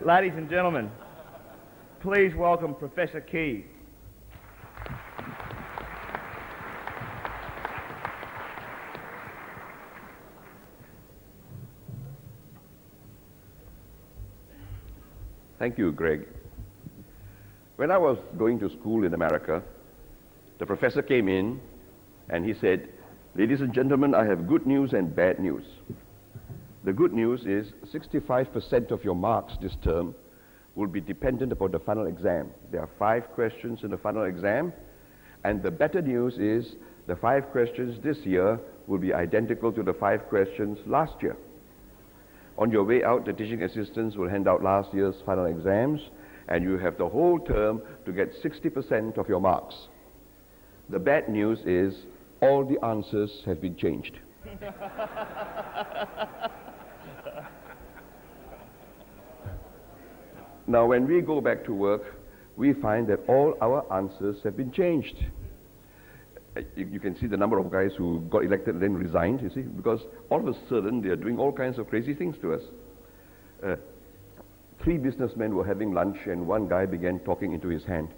Ladies and gentlemen, please welcome Professor Key. Thank you, Greg. When I was going to school in America, the professor came in and he said, "Ladies and gentlemen, I have good news and bad news. The good news is 65% of your marks this term will be dependent upon the final exam. There are 5 questions in the final exam, and the better news is the 5 questions this year will be identical to the 5 questions last year. On your way out, the teaching assistants will hand out last year's final exams, and you have the whole term to get 60% of your marks. The bad news is all the answers have been changed." Now, when we go back to work, we find that all our answers have been changed. You can see the number of guys who got elected and then resigned, you see, because all of a sudden they are doing all kinds of crazy things to us. 3 businessmen were having lunch and one guy began talking into his hand.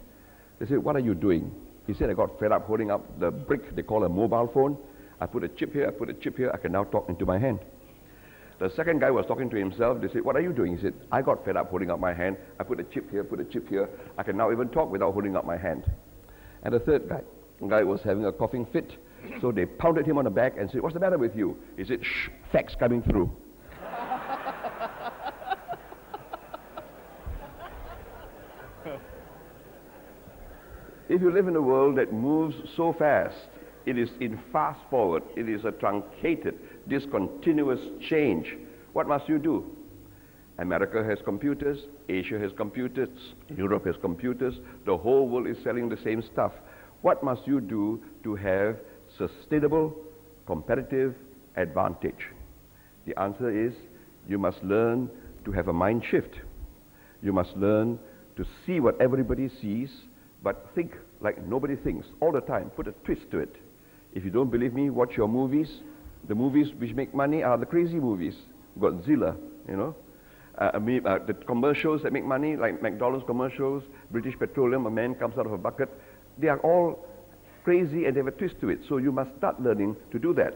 They said, "What are you doing?" He said, "I got fed up holding up the brick they call a mobile phone. I put a chip here, I put a chip here, I can now talk into my hand." The second guy was talking to himself. They said, "What are you doing?" He said, "I got fed up holding up my hand. I put a chip here, put a chip here. I can now even talk without holding up my hand." And the third guy was having a coughing fit. So they pounded him on the back and said, "What's the matter with you?" He said, "Shh, facts coming through." If you live in a world that moves so fast, it is in fast forward, it is a truncated, discontinuous change. What must you do? America has computers, Asia has computers, Europe has computers, the whole world is selling the same stuff. What must you do to have sustainable, competitive advantage? The answer is you must learn to have a mind shift. You must learn to see what everybody sees, but think like nobody thinks all the time. Put a twist to it. If you don't believe me, watch your movies. The movies which make money are the crazy movies. Godzilla, you know. The commercials that make money, like McDonald's commercials, British Petroleum, a man comes out of a bucket, they are all crazy and they have a twist to it. So you must start learning to do that.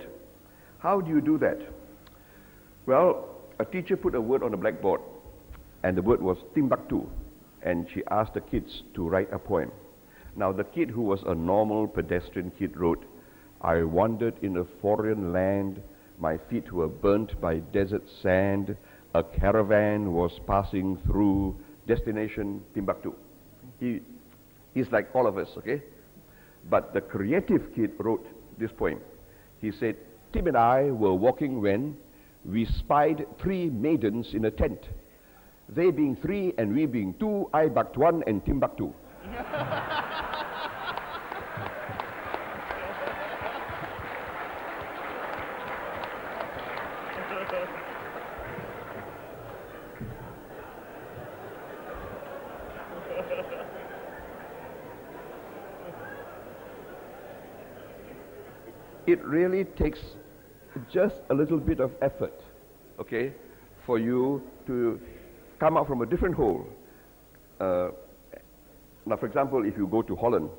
How do you do that? Well, a teacher put a word on the blackboard, and the word was Timbuktu, and she asked the kids to write a poem. Now, the kid who was a normal pedestrian kid wrote, "I wandered in a foreign land, my feet were burnt by desert sand, a caravan was passing through, destination Timbuktu." He's like all of us, okay? But the creative kid wrote this poem. He said, "Tim and I were walking when we spied 3 maidens in a tent. They being 3 and we being 2, I bucked 1 and Timbuktu." It really takes just a little bit of effort, okay, for you to come out from a different hole. Now, for example, if you go to Holland,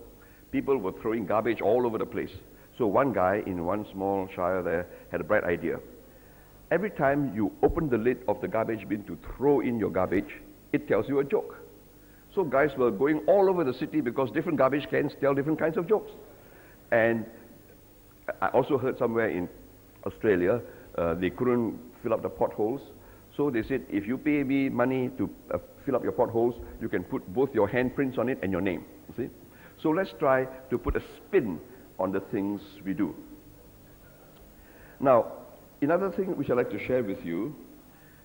people were throwing garbage all over the place. So one guy in one small shire there had a bright idea. Every time you open the lid of the garbage bin to throw in your garbage, it tells you a joke. So guys were going all over the city because different garbage cans tell different kinds of jokes. And I also heard somewhere in Australia, they couldn't fill up the potholes. So they said, if you pay me money to fill up your potholes, you can put both your handprints on it and your name. You see? So let's try to put a spin on the things we do. Now, another thing which I'd like to share with you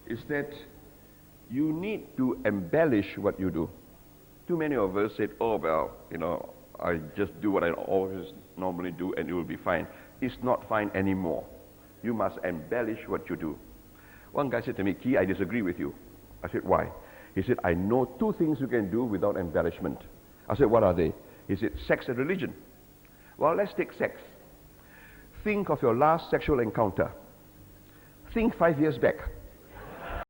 is that you need to embellish what you do. Too many of us said, "Oh, well, you know, I just do what I always normally do and it will be fine." It's not fine anymore. You must embellish what you do. One guy said to me, "Key, I disagree with you." I said, "Why?" He said, "I know 2 things you can do without embellishment." I said, "What are they?" He said, "Sex and religion." Well, let's take sex. Think of your last sexual encounter. Think 5 years back.